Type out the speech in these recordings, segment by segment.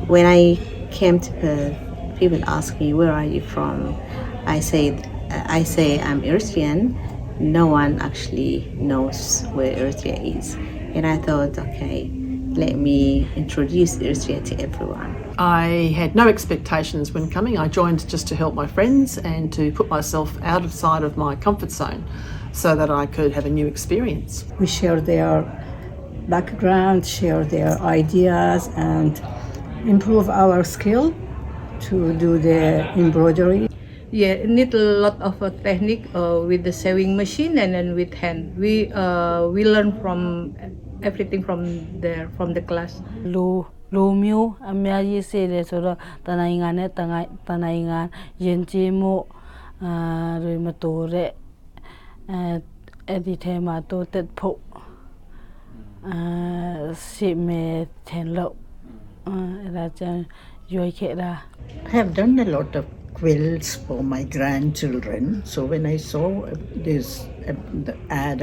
When I came to Perth, people ask me, "Where are you from?" I say I'm Eritrean. No one actually knows where Eritrea is, and I thought, okay, let me introduce Eritrea to everyone. I had no expectations when coming. I joined just to help my friends and to put myself outside of my comfort zone so that I could have a new experience. We share their background, share their ideas, and improve our skill to do the embroidery. Yeah, it need a lot of technique with the sewing machine and then with hand. We learn from everything from the class. Loမျိုးအများကြီးစေတယ်ဆိုတော့တနိုင်ငံနဲ့တနိုင်ငံယဉ်ကျေးမှုတွေမတူတဲ့အဲ့ဒီထဲမှာတိုးတက်ဖို့စီမဲထင်လို့အဲ့ဒါကြောင့်ရွေးခဲ့တာ I have done a lot of quilts for my grandchildren. So when I saw this the ad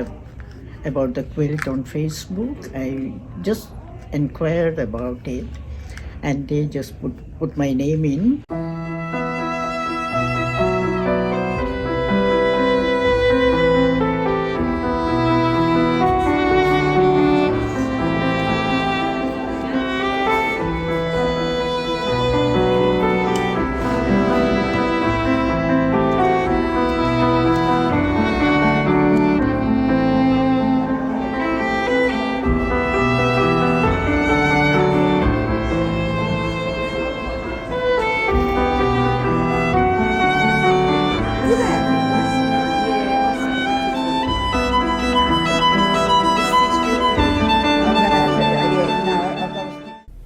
about the quilt on Facebook, I just inquired about it, and they just put my name in.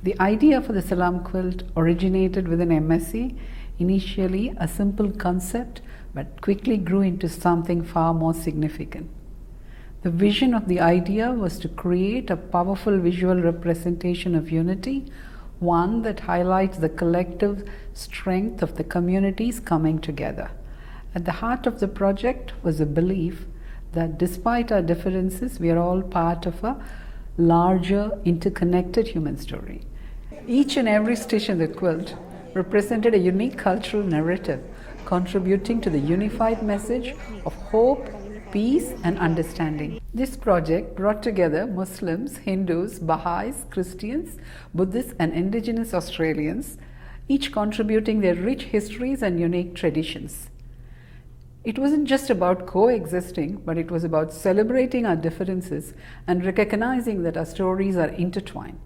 The idea for the Salaam Quilt originated within MSc, initially a simple concept, but quickly grew into something far more significant. The vision of the idea was to create a powerful visual representation of unity, one that highlights the collective strength of the communities coming together. At the heart of the project was a belief that despite our differences, we are all part of a larger, interconnected human story. Each and every stitch in the quilt represented a unique cultural narrative, contributing to the unified message of hope, peace, and understanding. This project brought together Muslims, Hindus, Baha'is, Christians, Buddhists, and indigenous Australians, each contributing their rich histories and unique traditions. It wasn't just about coexisting, but it was about celebrating our differences and recognizing that our stories are intertwined.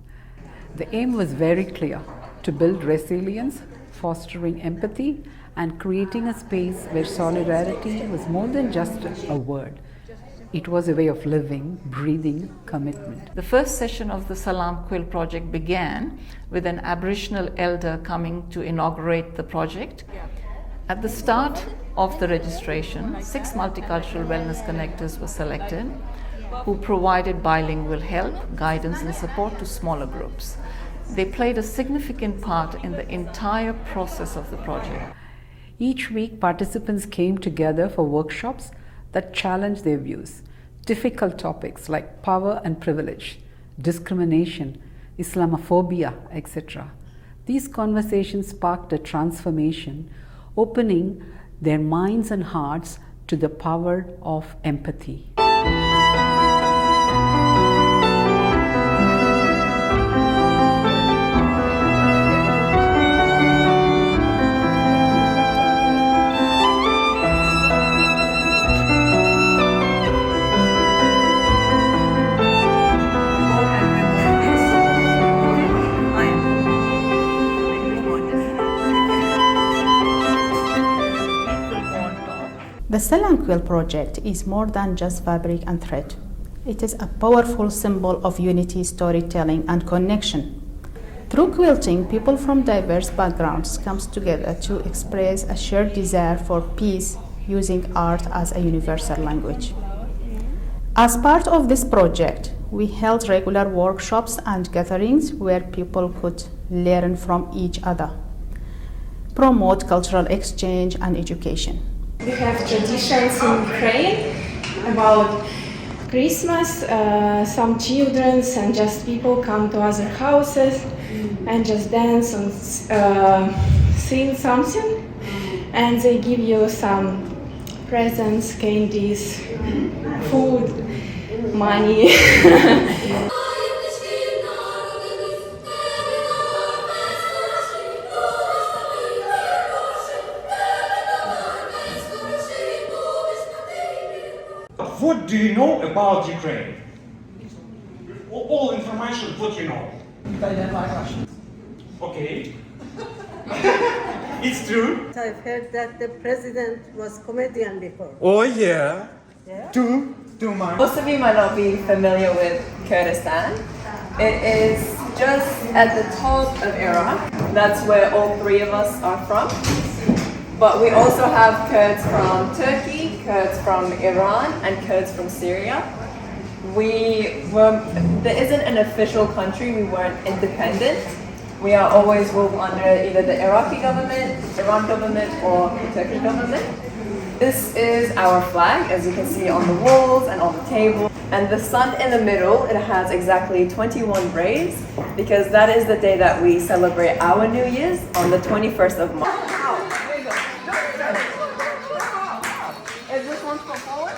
The aim was very clear: to build resilience, fostering empathy, and creating a space where solidarity was more than just a word. It was a way of living, breathing, commitment. The first session of the Salaam Quilt project began with an Aboriginal elder coming to inaugurate the project. At the start of the registration, 6 multicultural wellness connectors were selected, who provided bilingual help, guidance, and support to smaller groups. They played a significant part in the entire process of the project. Each week, participants came together for workshops that challenged their views. Difficult topics like power and privilege, discrimination, Islamophobia, etc. These conversations sparked a transformation, opening their minds and hearts to the power of empathy. The Salaam Quilt project is more than just fabric and thread. It is a powerful symbol of unity, storytelling, and connection. Through quilting, people from diverse backgrounds come together to express a shared desire for peace using art as a universal language. As part of this project, we held regular workshops and gatherings where people could learn from each other, promote cultural exchange and education. We have traditions in Ukraine about Christmas. Some children and just people come to other houses and just dance and sing something, and they give you some presents, candies, food, money. What do you know about Ukraine? All information, what you know. They don't like Russians. Okay. It's true. I've heard that the president was comedian before. Oh yeah. Too much. Most of you might not be familiar with Kurdistan. It is just at the top of Iraq. That's where all three of us are from. But we also have Kurds from Turkey, Kurds from Iran, and Kurds from Syria. There isn't an official country, we weren't independent. We are always ruled under either the Iraqi government, Iran government, or the Turkish government. This is our flag, as you can see on the walls and on the table. And the sun in the middle, it has exactly 21 rays, because that is the day that we celebrate our New Year's on the 21st of March. Is this one from forward?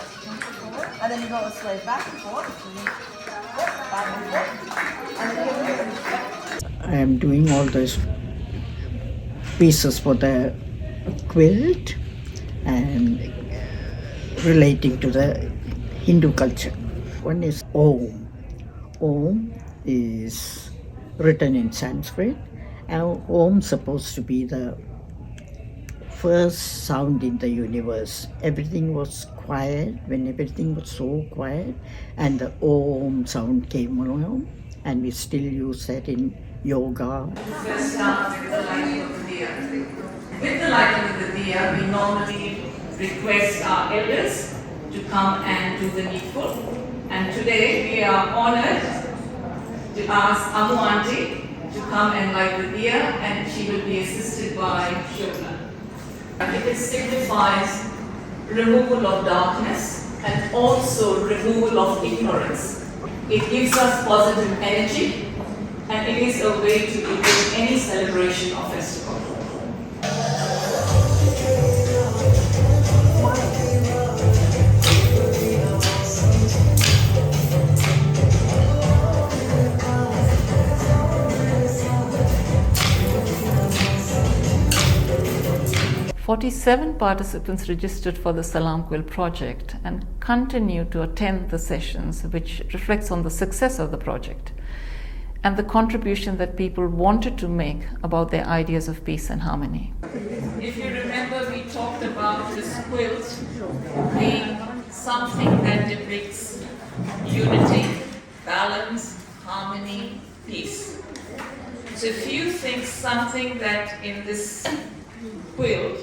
And then you go straight back and forth. Back and forth. And then I am doing all those pieces for the quilt and relating to the Hindu culture. One is Om. Om is written in Sanskrit. And Om supposed to be the first sound in the universe. Everything was quiet. When everything was so quiet, and the Om sound came along, and we still use that in yoga. We'll start with the lighting of the diya. With the lighting of the diya, we normally request our elders to come and do the needful. And today we are honored to ask Amu Auntie to come and light the diya, and she will be assisted by Shobna. It signifies removal of darkness and also removal of ignorance. It gives us positive energy, and it is a way to begin any celebration or festival. "47 participants registered for the Salaam Quilt project and continue to attend the sessions, which reflects on the success of the project and the contribution that people wanted to make about their ideas of peace and harmony." If you remember, we talked about this quilt being something that depicts unity, balance, harmony, peace. So if you think something that in this quilt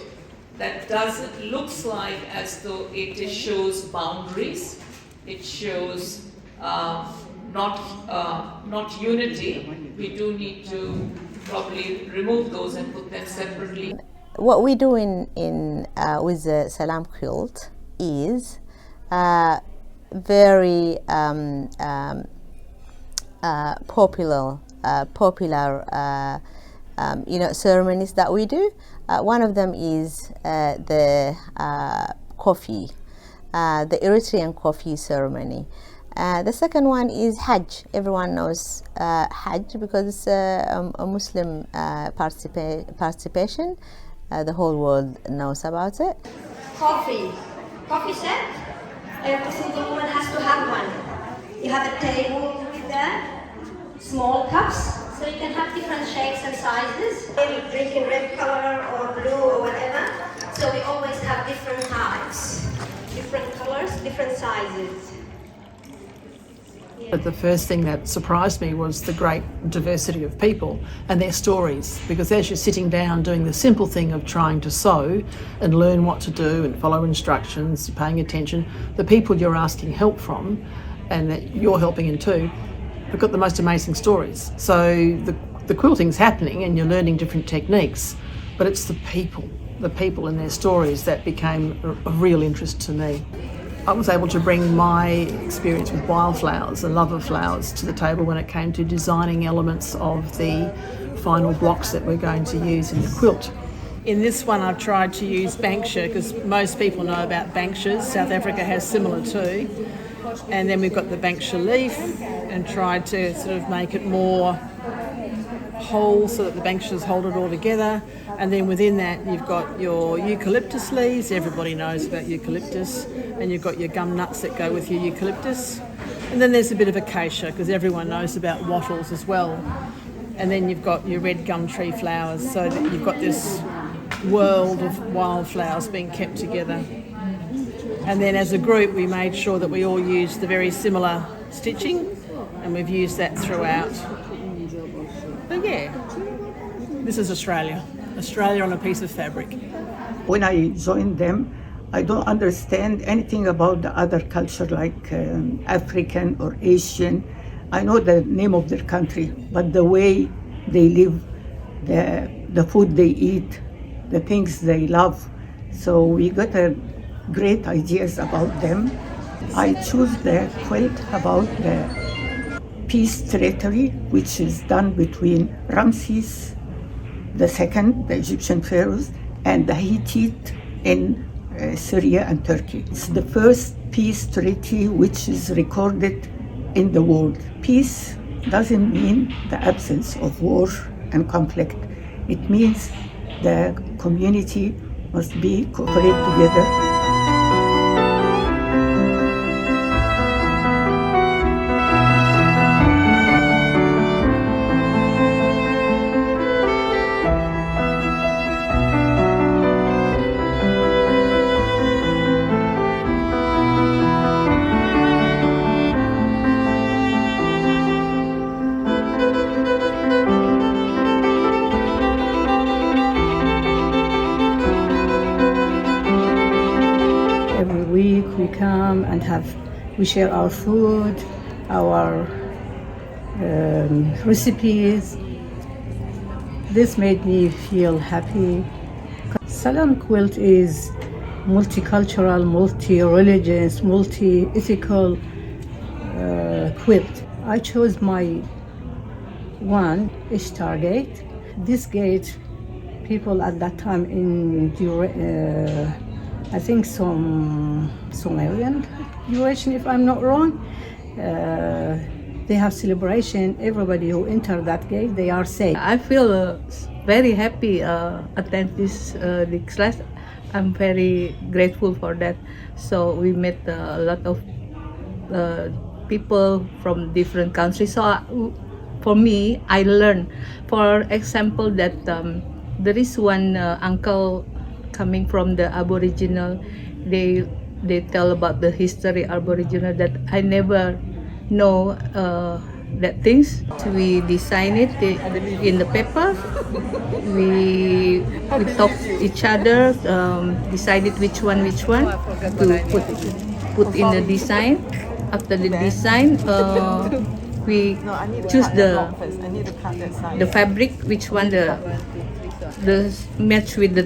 that looks like as though it shows boundaries, it shows not unity, we do need to probably remove those and put them separately. What we do with the Salaam Quilt is very popular ceremonies that we do. One of them is the coffee, the Eritrean coffee ceremony. The second one is Hajj. Everyone knows Hajj because it's a Muslim participation. The whole world knows about it. Coffee set. Every single woman has to have one. You have a table with small cups, so you can have different shapes and sizes. Maybe drink in red color or blue or whatever. So we always have different types, different colors, different sizes. But the first thing that surprised me was the great diversity of people and their stories, because as you're sitting down doing the simple thing of trying to sew and learn what to do and follow instructions, paying attention, the people you're asking help from and that you're helping in too have got the most amazing stories. So the quilting's happening and you're learning different techniques, but it's the people and their stories that became of real interest to me. I was able to bring my experience with wildflowers and love of flowers to the table when it came to designing elements of the final blocks that we're going to use in the quilt. In this one I've tried to use Banksia because most people know about Banksias. South Africa has similar too. And then we've got the Banksia leaf and tried to sort of make it more whole so that the Banksias hold it all together. And then within that you've got your eucalyptus leaves, everybody knows about eucalyptus, and you've got your gum nuts that go with your eucalyptus. And then there's a bit of acacia because everyone knows about wattles as well. And then you've got your red gum tree flowers, so that you've got this world of wildflowers being kept together. And then as a group we made sure that we all used the very similar stitching, and we've used that throughout. But yeah, this is Australia on a piece of fabric. When I joined them, I don't understand anything about the other culture like African or Asian. I know the name of their country, but the way they live, the food they eat, the things they love. So we got great ideas about them. I choose the quilt about the peace treaty, which is done between Ramses II, the Egyptian pharaohs, and the Hittite in Syria and Turkey. It's the first peace treaty which is recorded in the world. Peace doesn't mean the absence of war and conflict. It means the community must cooperate together. We come and we share our food, our recipes. This made me feel happy. Salaam Quilt is multicultural, multi-religious, multi-ethical quilt. I chose my one, Ishtar Gate. This gate, people at that time I think some Sumerian duration, if I'm not wrong. They have celebration. Everybody who enter that gate, they are safe. I feel very happy attend this class. I'm very grateful for that. So we met a lot of people from different countries. So for me, I learned. For example, that there is one uncle coming from the Aboriginal. They tell about the history Aboriginal that I never know that things. We design it in the paper. We talk each other, decided which one to put in the design. After the design, we choose the fabric, which one the match with the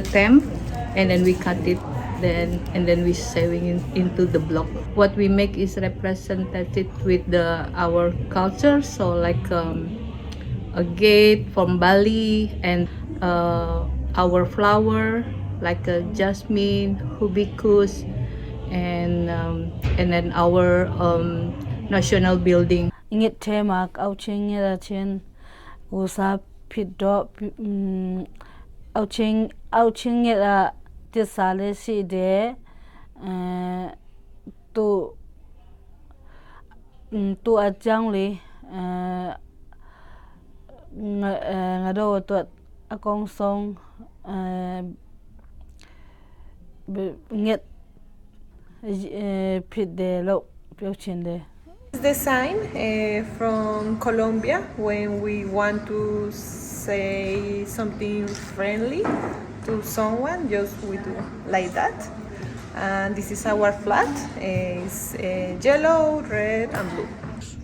theme, and then we cut it. And then we sewing into the block. What we make is represented with our culture. So like a gate from Bali, and our flower like a jasmine, hibiscus, and then our national building. Ingit temak auching chen usa piddo auching it tisale si de to ajangli ngado to akong song nget pid de lo piochen de. The sign from Colombia when we want to say something friendly to someone, just we do like that. And this is our flag. It's yellow, red, and blue.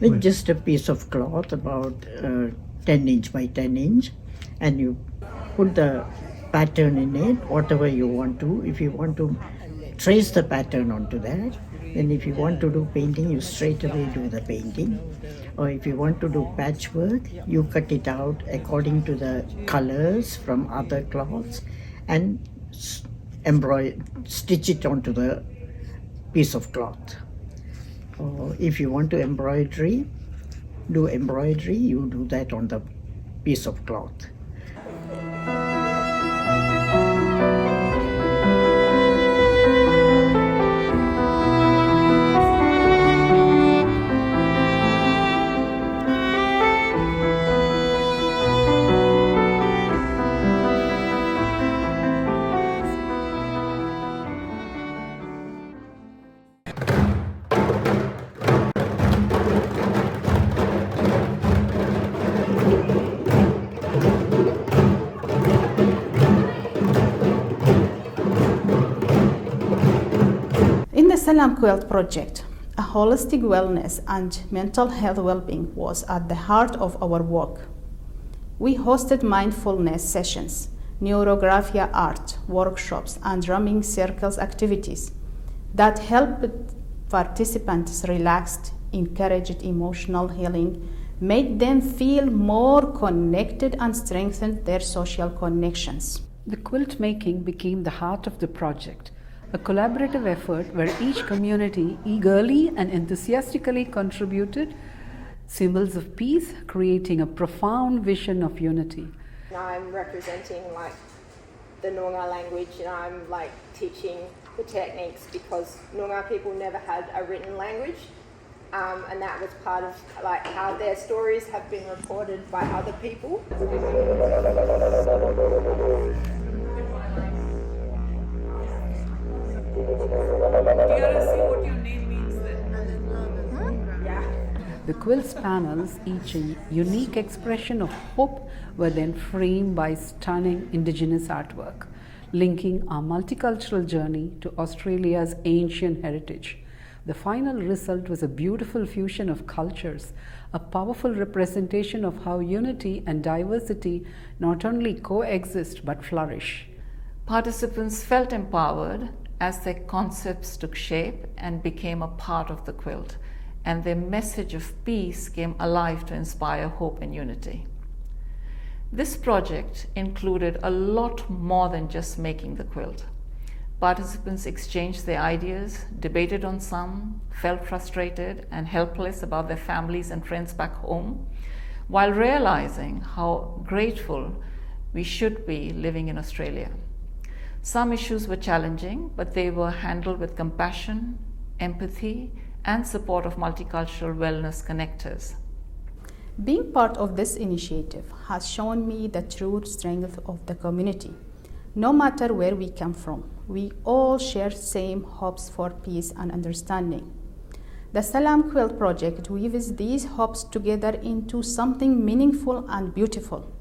It's just a piece of cloth about 10 inch by 10 inch, and you put the pattern in it, whatever you want to. If you want to trace the pattern onto that. Then if you want to do painting, you straight away do the painting. Or if you want to do patchwork, you cut it out according to the colors from other cloths and stitch it onto the piece of cloth. Or if you want to do embroidery, you do that on the piece of cloth. Salaam Quilt project, a holistic wellness and mental health well-being was at the heart of our work. We hosted mindfulness sessions, neurographia art, workshops, and drumming circles activities that helped participants relax, encouraged emotional healing, made them feel more connected, and strengthened their social connections. The quilt making became the heart of the project, a collaborative effort where each community eagerly and enthusiastically contributed symbols of peace, creating a profound vision of unity. I'm representing the Noongar language, and I'm teaching the techniques because Noongar people never had a written language, and that was part of how their stories have been reported by other people. The quilt's panels, each a unique expression of hope, were then framed by stunning indigenous artwork, linking our multicultural journey to Australia's ancient heritage. The final result was a beautiful fusion of cultures, a powerful representation of how unity and diversity not only coexist but flourish. Participants felt empowered as their concepts took shape and became a part of the quilt, and their message of peace came alive to inspire hope and unity. This project included a lot more than just making the quilt. Participants exchanged their ideas, debated on some, felt frustrated and helpless about their families and friends back home, while realizing how grateful we should be living in Australia. Some issues were challenging, but they were handled with compassion, empathy, and support of multicultural wellness connectors. Being part of this initiative has shown me the true strength of the community. No matter where we come from, we all share same hopes for peace and understanding. The Salaam Quilt project weaves these hopes together into something meaningful and beautiful.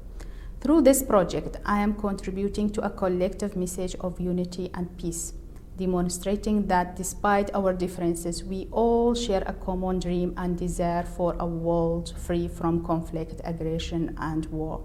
Through this project, I am contributing to a collective message of unity and peace, demonstrating that despite our differences, we all share a common dream and desire for a world free from conflict, aggression, and war.